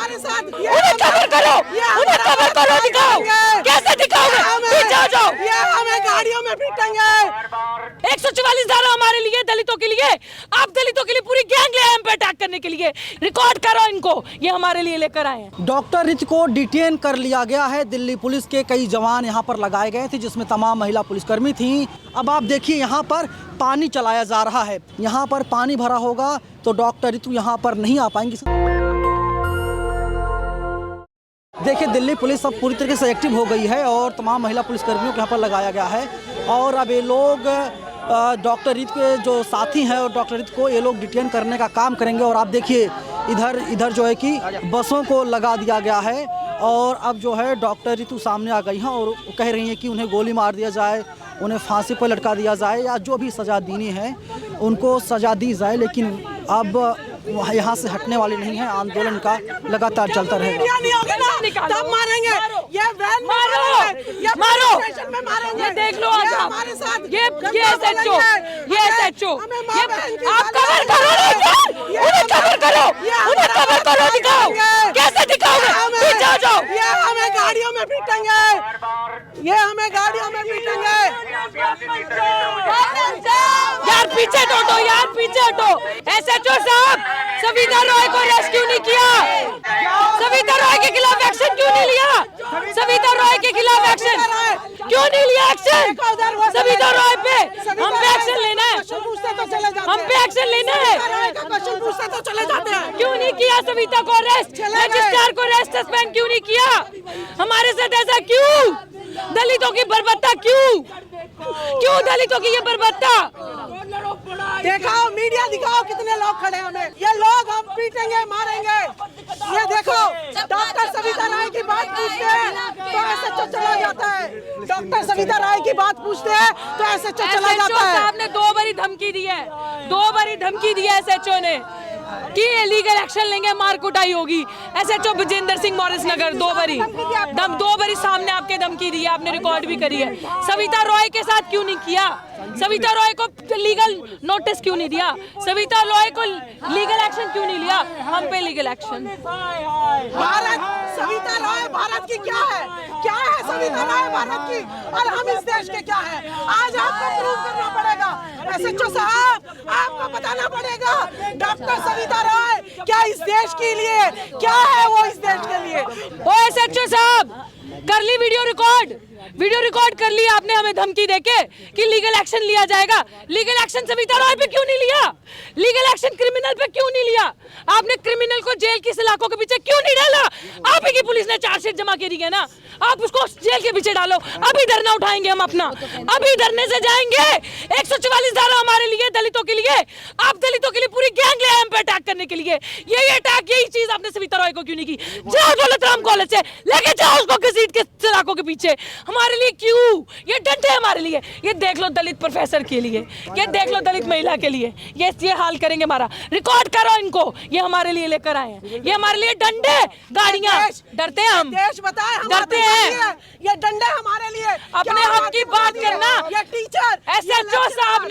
हमारे साथ उन्हें कवर करो, उन्हें कवर करो, दिखाओ कैसे दिखाओगे, पीछे हो जाओ, ये हमें गाड़ियों में पीटेंगे। 144 धारा हमारे लिए, दलितों के लिए, आप दलितों के लिए पूरी गैंग ले आए हम पे अटैक करने के लिए। रिकॉर्ड करो इनको, ये हमारे लिए लेकर आए हैं। डॉक्टर रित को डिटेन कर लिया गया है। दिल्ली पुलिस के कई जवान यहाँ पर लगाए गए थे, जिसमें तमाम महिला पुलिसकर्मी थीं। अब आप देखिए यहाँ पर पानी चलाया जा रहा है, यहाँ पर पानी भरा होगा तो डॉक्टर रितु यहाँ पर नहीं आ पाएंगी। देखिए दिल्ली पुलिस अब पूरी तरीके से एक्टिव हो गई है और तमाम महिला पुलिसकर्मियों को यहाँ पर लगाया गया है और अब ये लोग डॉक्टर रित के जो साथी हैं और डॉक्टर रित को ये लोग डिटेन करने का काम करेंगे। और आप देखिए इधर जो है कि बसों को लगा दिया गया है और अब जो है डॉक्टर रितु सामने आ गई हैं और कह रही हैं कि उन्हें गोली मार दिया जाए, उन्हें फांसी पर लटका दिया जाए या जो भी सज़ा देनी है उनको सज़ा दी जाए, लेकिन अब यहाँ से हटने वाली नहीं है। आंदोलन का लगातार चलता रहेगा। तब मारेंगे, ये वैन मारो, मारो, ये देख लो आज हमारे साथ ये SHO, ये आप कवर करो, उन्हें कवर करो, उन्हें कवर करो, दिखाओ कैसे दिखाओगे, पीछे हो जाओ, ये हमें गाड़ियों में पीटेंगे, ये हमें गाड़ियों में पीटेंगे। यार पीछे हटो, यार पीछे हटो। SHO साहब, सविता रॉय को रेस्क्यू नहीं किया, सविता रॉय के खिलाफ एक्शन क्यों नहीं लिया, सविता रॉय के खिलाफ एक्शन क्यों नहीं लिया, एक्शन सविता रॉय पे हम पे एक्शन लेना है, हम पे एक्शन लेना है, तो चले जाते हैं। क्यों नहीं किया सविता को अरेस्ट, रजिस्ट्रार को अरेस्ट सस्पेंड क्यों नहीं किया, हमारे साथ ऐसा क्यों, दलितों की बर्बरता क्यों दलितों की ये बर्बरता। दिखाओ मीडिया, दिखाओ कितने लोग खड़े हैं, हमें ये लोग हम पीटेंगे मारेंगे। ये देखो डॉक्टर सविता राय की बात पूछते हैं तो SHO चला जाता है, डॉक्टर सविता राय की बात पूछते हैं तो SHO चला जाता है। साहब ने 2 बारी धमकी दी है, 2 बारी धमकी दी है SHO ने कि लीगल एक्शन लेंगे, मार कुटाई होगी। SHO विजेंद्र सिंह मॉरिस नगर 2 बारी सामने आपके धमकी दी है, आपने रिकॉर्ड भी करी है। सविता रॉय के साथ क्यों नहीं किया, सविता रॉय को लीगल नोटिस क्यों नहीं दिया, सविता रॉय को लीगल एक्शन क्यों नहीं लिया, हम पे लीगल एक्शन। भारत सविता रॉय भारत की क्या है सविता रॉय भारत की, और हम इस देश के क्या है, आज आपको प्रूव करना पड़ेगा। SHO साहब आपको बताना पड़ेगा डॉक्टर सविता रॉय क्या इस देश के लिए क्या है, वो इस देश के लिए। ओ SHO साहब कर ली वीडियो रिकॉर्ड कर ली आपने, हमें धमकी देके कि लीगल एक्शन लिया जाएगा। लीगल एक्शन सविता रॉय पे क्यों नहीं लिया, लीगल एक्शन क्रिमिनल पे क्यों नहीं लिया, आपने क्रिमिनल को जेल की सलाखों के पीछे क्यों नहीं डाला, आप ही की पुलिस ने चार्जशीट जमा करी है ना, आप उसको जेल के पीछे डालो। अभी धरना उठाएंगे हम अपना, अभी धरने से जाएंगे। 144 धारा हमारे लिए, दलितों के लिए, आप दलितों के लिए पूरी गैंग ले आए हम पे अटैक करने के लिए। यही अटैक, यही चीज आपने सविता रॉय को क्यों नहीं की। जाओ दौलतराम कॉलेज से लेके जाओ उसको घसीट के सलाखों के पीछे। हमारे लिए क्यों, ये डंडे हमारे लिए, ये देख लो दलित प्रोफेसर के लिए, ये देख लो दलित महिला के लिए, ये हाल करेंगे हमारा। रिकॉर्ड करो इनको, ये हमारे लिए लेकर आए हैं, ये हमारे लिए डंडे, गाड़ियां। डरते हैं हम, देश बताए, डरते हैं, ये डंडे हमारे लिए। अपने हक की बात करना। ये टीचर SHO साहब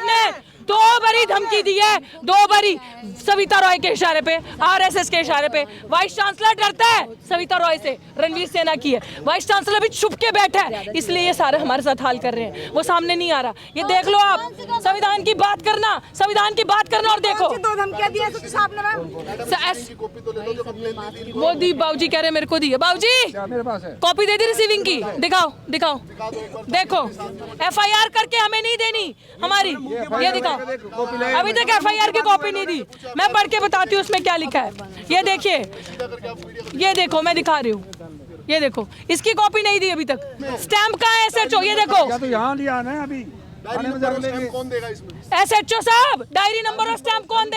ने 2 बारी धमकी दी है, 2 बारी सविता रॉय के इशारे पे, RSS के इशारे पे। वाइस चांसलर डरता है सविता रॉय से, रणवीर सेना की है, वाइस चांसलर भी छुप के बैठा है, इसलिए ये सारे हमारे साथ हाल कर रहे हैं, वो सामने नहीं आ रहा। ये देख लो आप, संविधान की बात करना, संविधान की बात करना और देखो। 2 धमकियां दी है साहब ने। मोदी बाबूजी कह रहे मेरे को दी है, बाबूजी कॉपी दे दी रिसीविंग की, दिखाओ देखो, FIR करके हमें नहीं देनी हमारी, ये दिखाओ, अभी तक FIR की कॉपी नहीं दी। मैं पढ़ के बताती हूँ उसमें क्या लिखा है, ये देखिए, ये देखो मैं दिखा रही हूँ, ये देखो इसकी कॉपी नहीं दी अभी तक। स्टैम्प कहाँ है SHO, ये देखो, तो यहाँ लिया ना अभी कौन देगा इसमें? SHO साहब डायरी नंबर और स्टैम्प कौन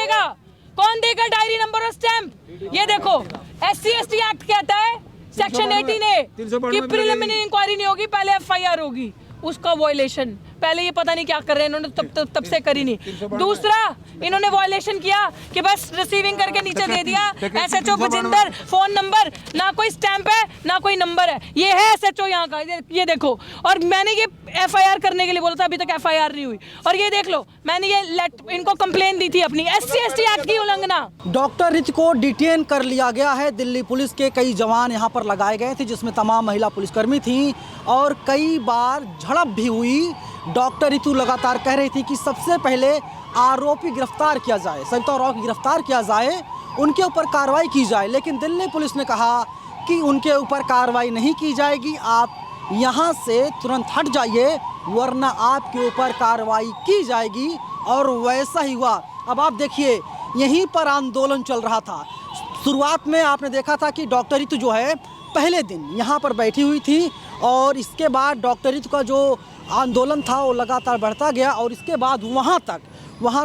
देगा डायरी नंबर और स्टैम्प। ये देखो SC/ST एक्ट कहता है सेक्शन 18A कि प्रिलिमिनरी इंक्वायरी नहीं होगी, पहले FIR होगी, उसका वॉयलेशन पहले ये पता नहीं क्या कर रहे हैं, इन्होंने तब से करी नहीं। दूसरा, इन्होंने वायलेशन किया कि बस रिसीविंग करके नीचे दे दिया, SHO बजिंदर, फोन नंबर, ना कोई स्टैंप है ना कोई नंबर है, ये है SHO यहाँ का, ये देखो। और मैंने ये FIR करने के लिए बोला था, अभी तक FIR नहीं हुई। और ये देख लो, मैंने ये इनको कंप्लेन दी थी अपनी, SC/ST एक्ट की उल्लंघना। डॉक्टर रित को डिटेन कर लिया गया है। दिल्ली पुलिस के कई जवान यहाँ पर लगाए गए थे, जिसमें तमाम महिला पुलिसकर्मी थीं और कई बार झड़प भी हुई। डॉक्टर रितु लगातार कह रही थी कि सबसे पहले आरोपी गिरफ्तार किया जाए, सविता राव को गिरफ्तार किया जाए, उनके ऊपर कार्रवाई की जाए। लेकिन दिल्ली पुलिस ने कहा कि उनके ऊपर कार्रवाई नहीं की जाएगी, आप यहाँ से तुरंत हट जाइए वरना आपके ऊपर कार्रवाई की जाएगी। और वैसा ही हुआ। अब आप देखिए, यहीं पर आंदोलन चल रहा था। शुरुआत में आपने देखा था कि डॉक्टर रितु जो है पहले दिन यहाँ पर बैठी हुई थी और इसके बाद डॉक्टर रितु का जो आंदोलन था वो लगातार बढ़ता गया और इसके बाद वहाँ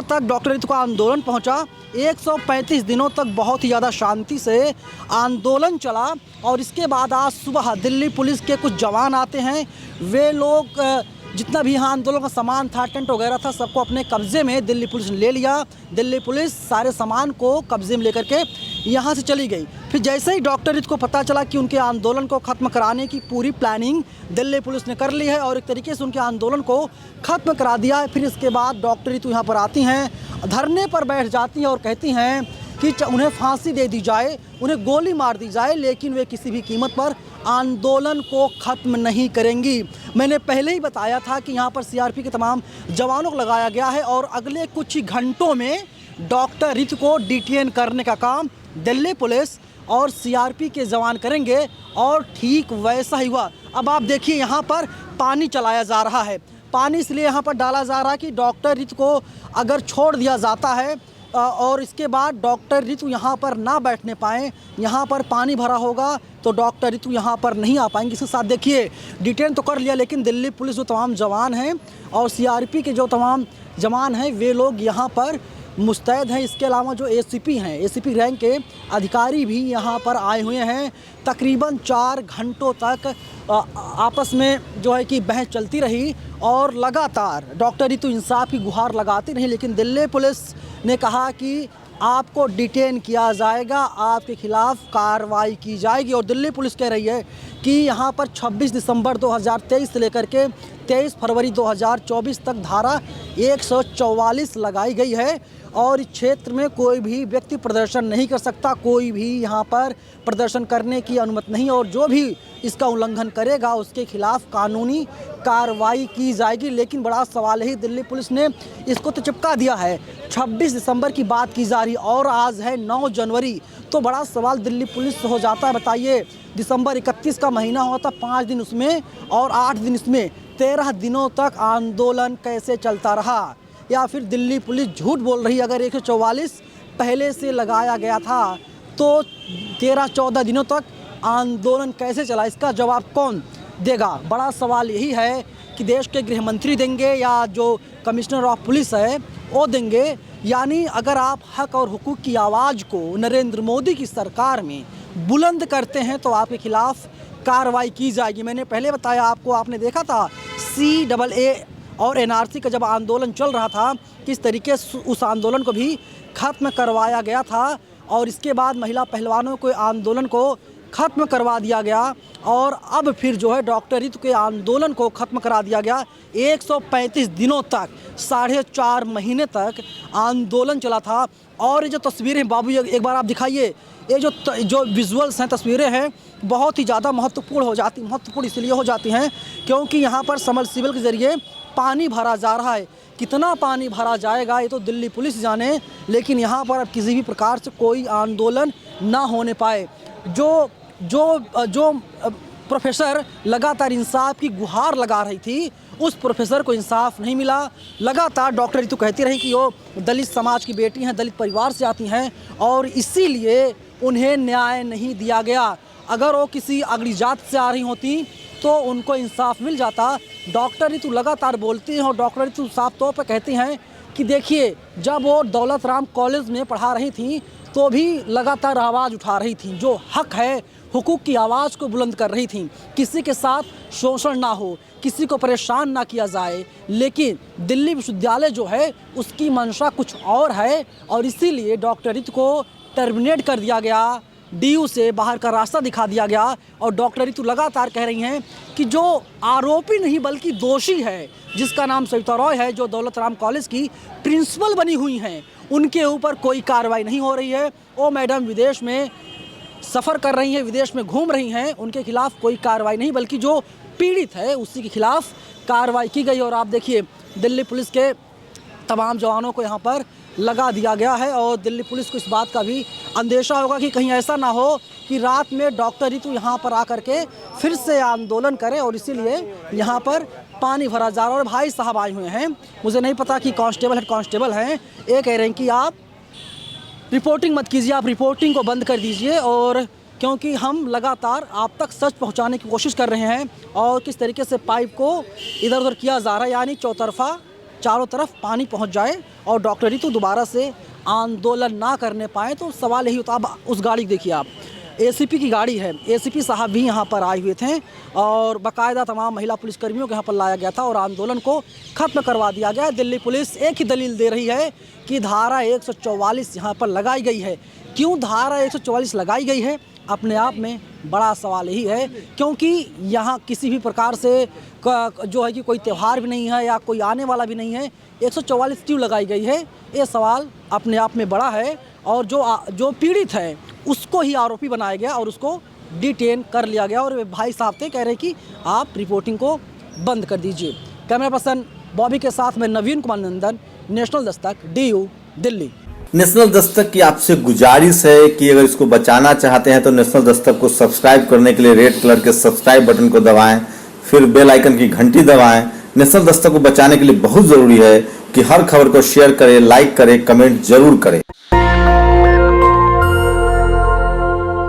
तक डॉक्टर रितु का आंदोलन पहुँचा। 135 दिनों तक बहुत ही ज़्यादा शांति से आंदोलन चला और इसके बाद आज सुबह दिल्ली पुलिस के कुछ जवान आते हैं। वे लोग जितना भी यहाँ आंदोलन का सामान था, टेंट वगैरह था, सबको अपने कब्जे में दिल्ली पुलिस ने ले लिया। दिल्ली पुलिस सारे सामान को कब्जे में लेकर के यहाँ से चली गई। फिर जैसे ही डॉक्टर रितु को पता चला कि उनके आंदोलन को ख़त्म कराने की पूरी प्लानिंग दिल्ली पुलिस ने कर ली है और एक तरीके से उनके आंदोलन को ख़त्म करा दिया है, फिर इसके बाद डॉक्टर रितु यहाँ पर आती हैं, धरने पर बैठ जाती हैं और कहती हैं कि उन्हें फांसी दे दी जाए, उन्हें गोली मार दी जाए, लेकिन वे किसी भी कीमत पर आंदोलन को ख़त्म नहीं करेंगी। मैंने पहले ही बताया था कि यहाँ पर CRP के तमाम जवानों को लगाया गया है और अगले कुछ ही घंटों में डॉक्टर रितु को डिटेन करने का काम दिल्ली पुलिस और CRP के जवान करेंगे और ठीक वैसा ही हुआ। अब आप देखिए, यहाँ पर पानी चलाया जा रहा है। पानी इसलिए यहाँ पर डाला जा रहा है कि डॉक्टर रितु को अगर छोड़ दिया जाता है और इसके बाद डॉक्टर रितु यहाँ पर ना बैठने पाएँ, यहाँ पर पानी भरा होगा तो डॉक्टर रितु यहाँ पर नहीं आ पाएंगे। इसके साथ देखिए, डिटेन तो कर लिया लेकिन दिल्ली पुलिस जो तमाम जवान हैं और CRP के जो तमाम जवान हैं वे लोग यहाँ पर मुस्तैद हैं। इसके अलावा जो ACP हैं, ACP रैंक के अधिकारी भी यहाँ पर आए हुए हैं। तकरीबन 4 घंटों तक आपस में जो है कि बहस चलती रही और लगातार डॉक्टर रितु इंसाफ की गुहार लगाती रही, लेकिन दिल्ली पुलिस ने कहा कि आपको डिटेन किया जाएगा, आपके खिलाफ कार्रवाई की जाएगी। और दिल्ली पुलिस कह रही है कि यहाँ पर 26 दिसंबर 2023 से लेकर के 23 फरवरी 2024 तक धारा 144 लगाई गई है और इस क्षेत्र में कोई भी व्यक्ति प्रदर्शन नहीं कर सकता, कोई भी यहाँ पर प्रदर्शन करने की अनुमति नहीं और जो भी इसका उल्लंघन करेगा उसके खिलाफ कानूनी कार्रवाई की जाएगी। लेकिन बड़ा सवाल है, दिल्ली पुलिस ने इसको तो चिपका दिया है, 26 दिसंबर की बात की जा रही और आज है 9 जनवरी, तो बड़ा सवाल दिल्ली पुलिस से हो जाता है। बताइए, दिसंबर 31 का महीना हुआ था, 5 दिन उसमें और 8 दिन इसमें, 13 दिनों तक आंदोलन कैसे चलता रहा? या फिर दिल्ली पुलिस झूठ बोल रही? अगर 144 पहले से लगाया गया था तो 13-14 दिनों तक आंदोलन कैसे चला? इसका जवाब कौन देगा? बड़ा सवाल यही है कि देश के गृह मंत्री देंगे या जो कमिश्नर ऑफ पुलिस है वो देंगे। यानी अगर आप हक और हुकूक की आवाज़ को नरेंद्र मोदी की सरकार में बुलंद करते हैं तो आपके खिलाफ कार्रवाई की जाएगी। मैंने पहले बताया आपको, आपने देखा था CAA और NRC का जब आंदोलन चल रहा था किस तरीके से उस आंदोलन को भी ख़त्म करवाया गया था और इसके बाद महिला पहलवानों के आंदोलन को ख़त्म करवा दिया गया और अब फिर जो है डॉक्टर रितु के आंदोलन को ख़त्म करा दिया गया। 135 दिनों तक, 4.5 महीने तक आंदोलन चला था। और ये जो तस्वीरें बाबू एक बार आप दिखाइए, ये जो विजुअल्स हैं, तस्वीरें हैं, बहुत ही ज़्यादा महत्वपूर्ण इसलिए हो जाती हैं क्योंकि यहाँ पर सबमर्सिबल के ज़रिए पानी भरा जा रहा है। कितना पानी भरा जाएगा ये तो दिल्ली पुलिस जाने, लेकिन यहाँ पर अब किसी भी प्रकार से कोई आंदोलन ना होने पाए। जो प्रोफेसर लगातार इंसाफ की गुहार लगा रही थी, उस प्रोफेसर को इंसाफ नहीं मिला। लगातार डॉक्टर रितु कहती रही कि वो दलित समाज की बेटी हैं, दलित परिवार से आती हैं और इसीलिए उन्हें न्याय नहीं दिया गया। अगर वो किसी अगली जात से आ रही होती तो उनको इंसाफ मिल जाता। डॉक्टर रितु लगातार बोलती हैं और डॉक्टर रितु साफ तौर पर कहती हैं कि देखिए, जब वो दौलत राम कॉलेज में पढ़ा रही थी तो भी लगातार आवाज़ उठा रही थी। जो हक है हुकूक की आवाज़ को बुलंद कर रही थी, किसी के साथ शोषण ना हो, किसी को परेशान ना किया जाए। लेकिन दिल्ली विश्वविद्यालय जो है उसकी मंशा कुछ और है और इसीलिए डॉक्टर रितु को टर्मिनेट कर दिया गया, डीयू से बाहर का रास्ता दिखा दिया गया। और डॉक्टर रितु लगातार कह रही हैं कि जो आरोपी नहीं बल्कि दोषी है, जिसका नाम सविता रॉय है, जो दौलत राम कॉलेज की प्रिंसिपल बनी हुई हैं, उनके ऊपर कोई कार्रवाई नहीं हो रही है। वो मैडम विदेश में सफ़र कर रही हैं, विदेश में घूम रही हैं, उनके खिलाफ कोई कार्रवाई नहीं बल्कि जो पीड़ित है उसी के खिलाफ कार्रवाई की गई। और आप देखिए दिल्ली पुलिस के तमाम जवानों को यहाँ पर लगा दिया गया है और दिल्ली पुलिस को इस बात का भी अंदेशा होगा कि कहीं ऐसा ना हो कि रात में डॉक्टर रितु यहाँ पर आकर के फिर से आंदोलन करें। और इसीलिए यहाँ पर पानी भरा जा रहा है। और भाई साहब आए हुए हैं, मुझे नहीं पता कि कांस्टेबल हेड कांस्टेबल हैं, ये कह रहे हैं कि आप रिपोर्टिंग मत कीजिए, आप रिपोर्टिंग को बंद कर दीजिए। और क्योंकि हम लगातार आप तक सच पहुंचाने की कोशिश कर रहे हैं और किस तरीके से पाइप को इधर उधर किया जा रहा है, यानी चौतरफा चारों तरफ पानी पहुंच जाए और डॉक्टर रितु दोबारा से आंदोलन ना करने पाए। तो सवाल यही होता। अब उस गाड़ी देखिए आप, एसीपी की गाड़ी है, एसीपी साहब भी यहाँ पर आए हुए थे और बाकायदा तमाम महिला पुलिसकर्मियों को यहाँ पर लाया गया था और आंदोलन को ख़त्म करवा दिया गया। दिल्ली पुलिस एक ही दलील दे रही है कि धारा 144 यहाँ पर लगाई गई है। क्यों धारा 144 लगाई गई है, अपने आप में बड़ा सवाल यही है, क्योंकि यहाँ किसी भी प्रकार से जो है कि कोई त्यौहार भी नहीं है या कोई आने वाला भी नहीं है। 144 क्यों लगाई गई है, ये सवाल अपने आप में बड़ा है। और जो पीड़ित है उसको ही आरोपी बनाया गया और उसको डिटेन कर लिया गया। और भाई साहब थे कह रहे कि आप रिपोर्टिंग को बंद कर दीजिए। कैमरा पर्सन बॉबी के साथ मैं नवीन कुमार नंदन, national Dastak, DU, Delhi. National Dastak की आपसे गुजारिश है कि अगर इसको बचाना चाहते हैं तो नेशनल दस्तक को सब्सक्राइब करने के लिए रेड कलर के सब्सक्राइब बटन को दबाएं, फिर बेल आइकन की घंटी दबाएं। नेशनल दस्तक को बचाने के लिए बहुत जरूरी है कि हर खबर को शेयर करें, लाइक करें, कमेंट जरूर करें।